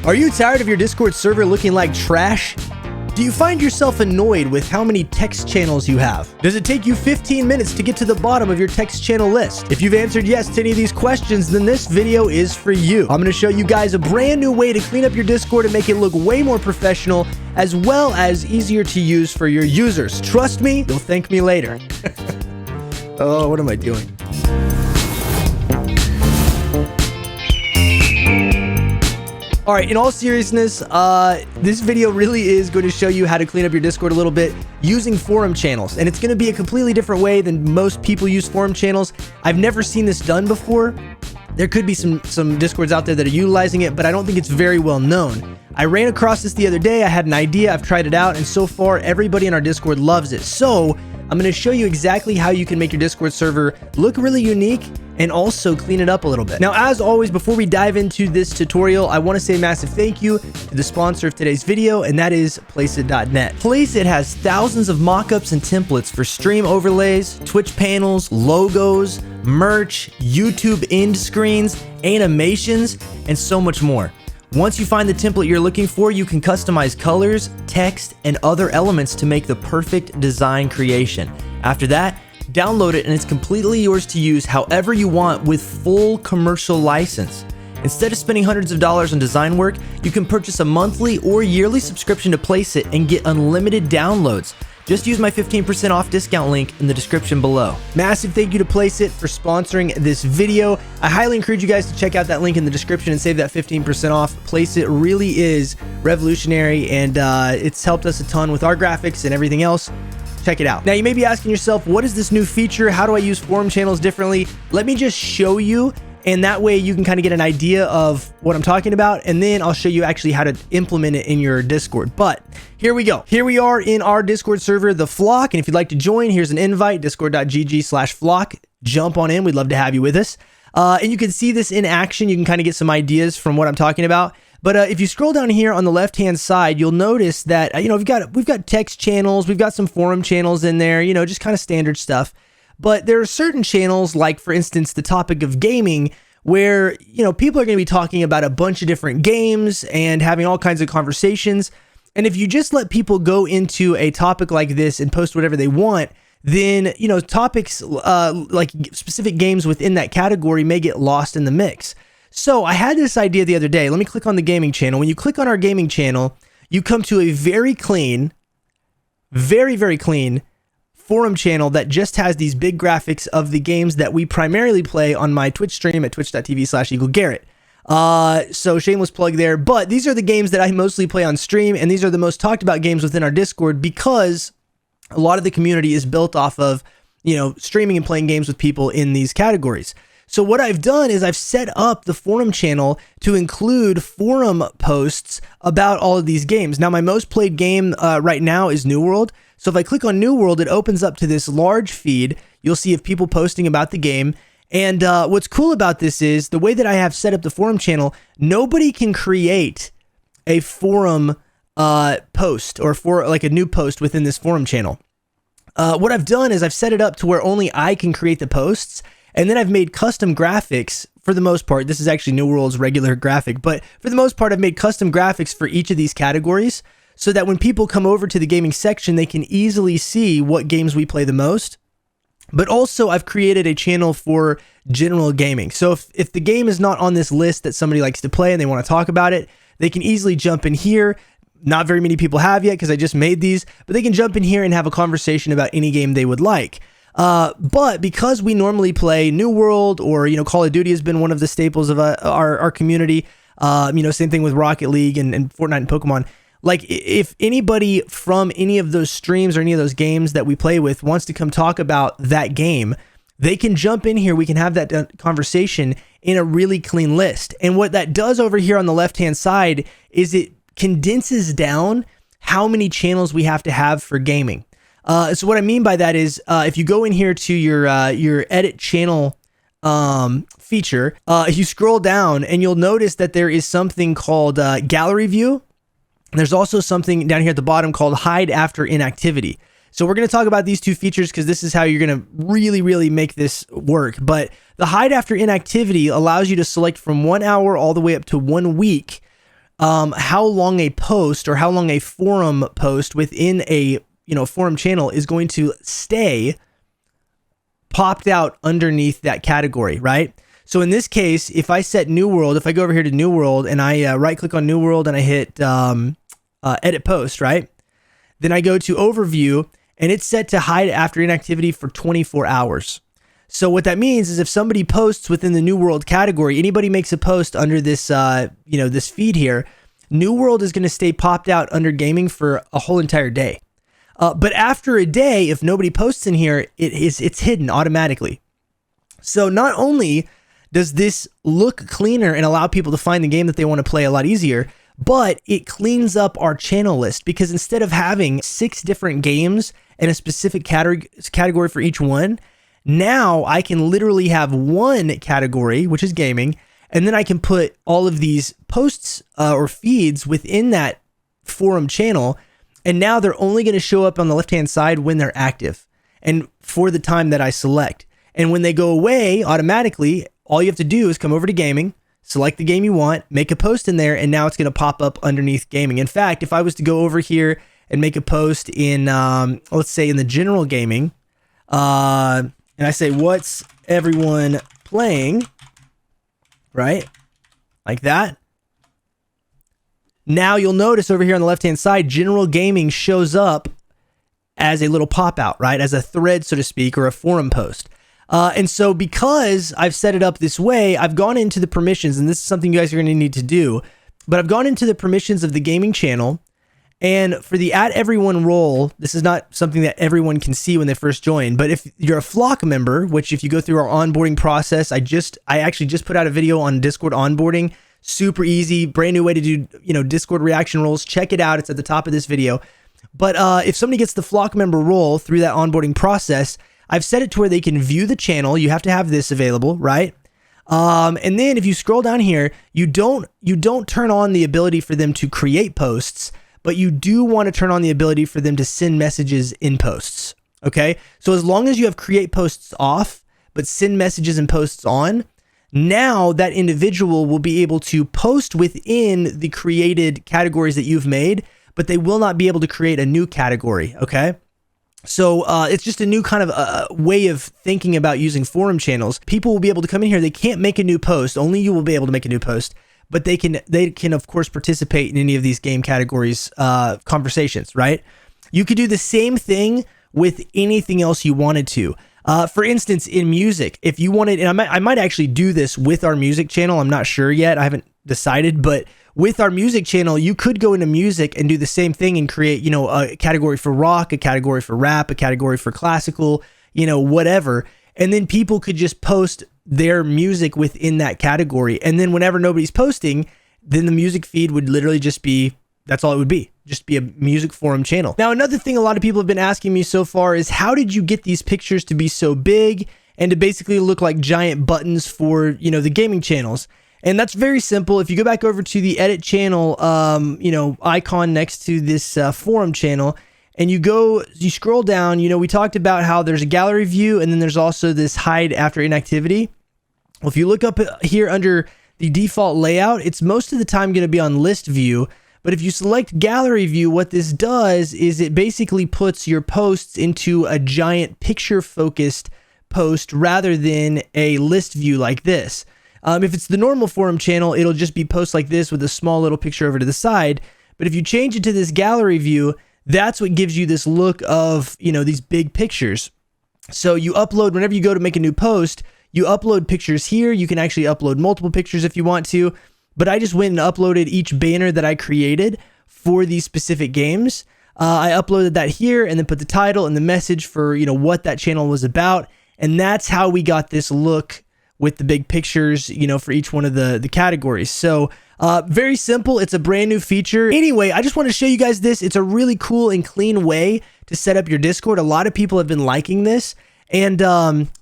Are you tired of your Discord server looking like trash? Do you find yourself annoyed with how many text channels you have? Does it take you 15 minutes to get to the bottom of your text channel list? If you've answered yes to any of these questions, then this video is for you. I'm going to show you guys a brand new way to clean up your Discord and make it look way more professional, as well as easier to use for your users. Trust me, you'll thank me later. Oh, what am I doing? All right, in all seriousness, this video really is going to show you how to clean up your Discord a little bit using forum channels. And it's going to be a completely different way than most people use forum channels. I've never seen this done before. There could be some Discords out there that are utilizing it, but I don't think it's very well known. I ran across this the other day. I had an idea. I've tried it out, and so far, everybody in our Discord loves it. So I'm going to show you exactly how you can make your Discord server look really unique and also clean it up a little bit. Now, as always, before we dive into this tutorial, I want to say a massive thank you to the sponsor of today's video, and that is Placeit.net. Placeit has thousands of mockups and templates for stream overlays, Twitch panels, logos, merch, YouTube end screens, animations, and so much more. Once you find the template you're looking for, you can customize colors, text, and other elements to make the perfect design creation. After that, download it and it's completely yours to use however you want with full commercial license. Instead of spending hundreds of dollars on design work, you can purchase a monthly or yearly subscription to Placeit and get unlimited downloads. Just use my 15% off discount link in the description below. Massive thank you to Placeit for sponsoring this video. I highly encourage you guys to check out that link in the description and save that 15% off. Placeit really is revolutionary, and it's helped us a ton with our graphics and everything else. Check it out. Now, you may be asking yourself, what is this new feature? How do I use forum channels differently? Let me just show you, and that way you can kind of get an idea of what I'm talking about, and then I'll show you actually how to implement it in your Discord. But here we go. Here we are in our Discord server, the Flock, and if you'd like to join, here's an invite, discord.gg/flock. Jump on in. We'd love to have you with us. And you can see this in action. You can kind of get some ideas from what I'm talking about. But if you scroll down here on the left-hand side, you'll notice that, we've got text channels, we've got some forum channels in there, just kind of standard stuff. But there are certain channels, like, for instance, the topic of gaming, where, people are going to be talking about a bunch of different games and having all kinds of conversations. And if you just let people go into a topic like this and post whatever they want, then, topics like specific games within that category may get lost in the mix. So I had this idea the other day. Let me click on the gaming channel. When you click on our gaming channel, you come to a very clean, very clean forum channel that just has these big graphics of the games that we primarily play on my Twitch stream at twitch.tv/EagleGarrett. So shameless plug there. But these are the games that I mostly play on stream, and these are the most talked about games within our Discord because a lot of the community is built off of, streaming and playing games with people in these categories. So what I've done is I've set up the forum channel to include forum posts about all of these games. Now, my most played game right now is New World. So if I click on New World, it opens up to this large feed. You'll see of people posting about the game. And what's cool about this is the way that I have set up the forum channel, nobody can create a forum post or like a new post within this forum channel. What I've done is I've set it up to where only I can create the posts. And then I've made custom graphics for the most part. This is actually New World's regular graphic, but for the most part, I've made custom graphics for each of these categories so that when people come over to the gaming section, they can easily see what games we play the most. But also, I've created a channel for general gaming. So if the game is not on this list that somebody likes to play and they want to talk about it, they can easily jump in here. Not very many people have yet because I just made these, but they can jump in here and have a conversation about any game they would like. But because we normally play New World or, Call of Duty has been one of the staples of our community, same thing with Rocket League and Fortnite and Pokemon. Like, if anybody from any of those streams or any of those games that we play with wants to come talk about that game, they can jump in here. We can have that conversation in a really clean list. And what that does over here on the left-hand side is it condenses down how many channels we have to have for gaming. So what I mean by that is if you go in here to your edit channel feature, you scroll down and you'll notice that there is something called gallery view. There's also something down here at the bottom called hide after inactivity. So we're going to talk about these two features because this is how you're going to really make this work. But the hide after inactivity allows you to select from 1 hour all the way up to 1 week how long a post or how long a forum post within a forum channel is going to stay popped out underneath that category, right? So in this case, if I set new world, if I go over here to new world and I right click on new world and I hit edit post, right? Then I go to overview and it's set to hide after inactivity for 24 hours. So what that means is if somebody posts within the new world category, anybody makes a post under this, this feed here, new world is going to stay popped out under gaming for a whole entire day. But after a day, if nobody posts in here, it's hidden automatically. So not only does this look cleaner and allow people to find the game that they want to play a lot easier, but it cleans up our channel list, because instead of having 6 different games and a specific category for each one, now I can literally have one category, which is gaming, and then I can put all of these posts or feeds within that forum channel, and now they're only going to show up on the left-hand side when they're active and for the time that I select. And when they go away automatically, all you have to do is come over to gaming, select the game you want, make a post in there, and now it's going to pop up underneath gaming. In fact, if I was to go over here and make a post in, let's say in the general gaming, and I say, what's everyone playing, right? Like that. Now you'll notice over here on the left-hand side, general gaming shows up as a little pop-out, right? As a thread, so to speak, or a forum post. And so because I've set it up this way, I've gone into the permissions, and this is something you guys are going to need to do, but I've gone into the permissions of the gaming channel, and for the @everyone role, this is not something that everyone can see when they first join, but if you're a flock member, which if you go through our onboarding process, I actually just put out a video on Discord onboarding, super easy, brand new way to do, Discord reaction roles. Check it out. It's at the top of this video. But if somebody gets the flock member role through that onboarding process, I've set it to where they can view the channel. You have to have this available, right? And then if you scroll down here, you don't turn on the ability for them to create posts, but you do want to turn on the ability for them to send messages in posts. Okay. So as long as you have create posts off, but send messages and posts on, now that individual will be able to post within the created categories that you've made, but they will not be able to create a new category. Okay. So it's just a new kind of way of thinking about using forum channels. People will be able to come in here. They can't make a new post. Only you will be able to make a new post, but they can of course participate in any of these game categories conversations, right? You could do the same thing with anything else you wanted to. For instance, in music, if you wanted, and I might actually do this with our music channel. I'm not sure yet. I haven't decided, but with our music channel, you could go into music and do the same thing and create, a category for rock, a category for rap, a category for classical, whatever. And then people could just post their music within that category. And then whenever nobody's posting, then the music feed would literally just be, that's all it would be. Just be a music forum channel. Now, another thing a lot of people have been asking me so far is how did you get these pictures to be so big and to basically look like giant buttons for, the gaming channels? And that's very simple. If you go back over to the edit channel, icon next to this forum channel, and you scroll down, we talked about how there's a gallery view and then there's also this hide after inactivity. Well, if you look up here under the default layout, it's most of the time going to be on list view. But if you select gallery view, what this does is it basically puts your posts into a giant picture focused post rather than a list view like this. If it's the normal forum channel, it'll just be posts like this with a small little picture over to the side. But if you change it to this gallery view, that's what gives you this look of, these big pictures. So you upload, whenever you go to make a new post, you upload pictures here. You can actually upload multiple pictures if you want to. But I just went and uploaded each banner that I created for these specific games. I uploaded that here and then put the title and the message for, what that channel was about. And that's how we got this look with the big pictures, for each one of the categories. So very simple. It's a brand new feature. Anyway, I just want to show you guys this. It's a really cool and clean way to set up your Discord. A lot of people have been liking this. And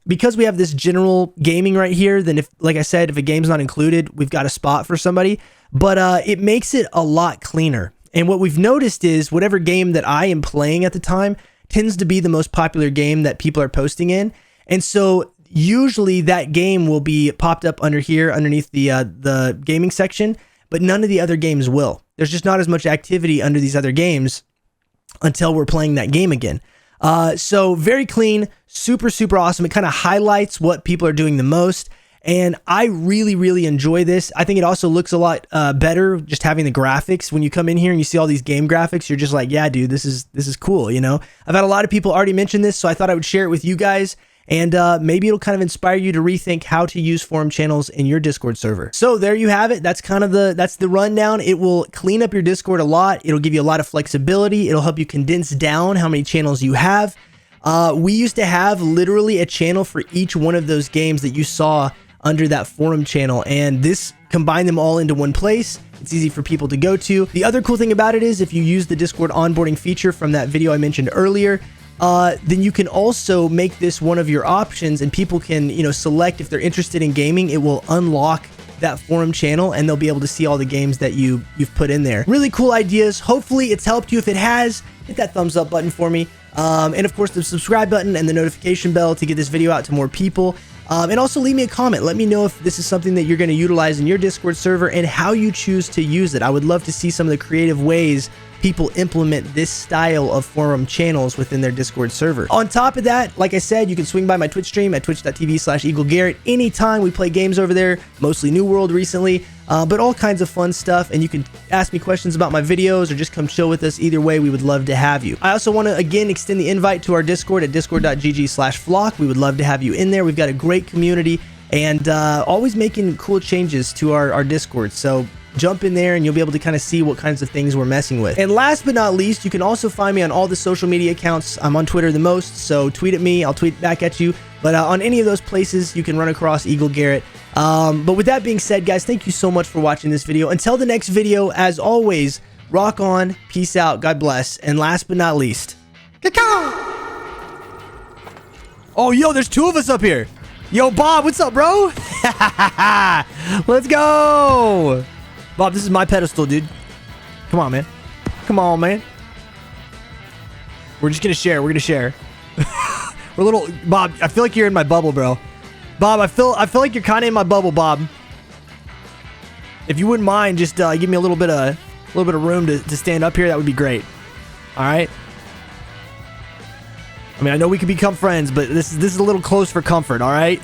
because we have this general gaming right here, then like I said, if a game's not included, we've got a spot for somebody. But it makes it a lot cleaner. And what we've noticed is whatever game that I am playing at the time tends to be the most popular game that people are posting in. And so usually that game will be popped up under here underneath the gaming section. but none of the other games will. There's just not as much activity under these other games until we're playing that game again. So very clean, super, super awesome. It kind of highlights what people are doing the most. And I really, really enjoy this. I think it also looks a lot better just having the graphics. When you come in here and you see all these game graphics, you're just like, yeah, dude, this is cool, you know? I've had a lot of people already mention this, so I thought I would share it with you guys. And maybe it'll kind of inspire you to rethink how to use forum channels in your Discord server. So there you have it. That's kind of the rundown. It will clean up your Discord a lot. It'll give you a lot of flexibility. It'll help you condense down how many channels you have. We used to have literally a channel for each one of those games that you saw under that forum channel, and this combined them all into one place. It's easy for people to go to. The other cool thing about it is if you use the Discord onboarding feature from that video I mentioned earlier, then you can also make this one of your options, and people can, you know, select if they're interested in gaming. It will unlock that forum channel and they'll be able to see all the games that you've put in there. Really cool ideas. Hopefully it's helped you. If it has, hit that thumbs up button for me. And of course the subscribe button and the notification bell to get this video out to more people. And also leave me a comment. Let me know if this is something that you're going to utilize in your Discord server and how you choose to use it. I would love to see some of the creative ways people implement this style of forum channels within their Discord server. On top of that, like I said, you can swing by my Twitch stream at twitch.tv/EagleGarrett anytime. We play games over there, mostly New World recently, but all kinds of fun stuff. And you can ask me questions about my videos or just come chill with us. Either way, we would love to have you. I also want to again extend the invite to our Discord at discord.gg/flock. We would love to have you in there. We've got a great community and always making cool changes to our Discord. So jump in there and you'll be able to kind of see what kinds of things we're messing with. And last but not least, you can also find me on all the social media accounts. I'm on Twitter the most, so tweet at me. I'll tweet back at you. But on any of those places, you can run across EagleGarrett. But with that being said, guys, thank you so much for watching this video. Until the next video, as always, rock on, peace out, God bless, and last but not least, oh, yo, there's two of us up here. Yo, Bob, what's up, bro? Let's go. Bob, this is my pedestal, dude. Come on, man. Come on, man. We're just gonna share. We're gonna share. We're a little... Bob, I feel like you're in my bubble, bro. Bob, I feel like you're kind of in my bubble, Bob. If you wouldn't mind, just give me a little bit of room to stand up here. That would be great. All right. I mean, I know we can become friends, but this is a little close for comfort. All right.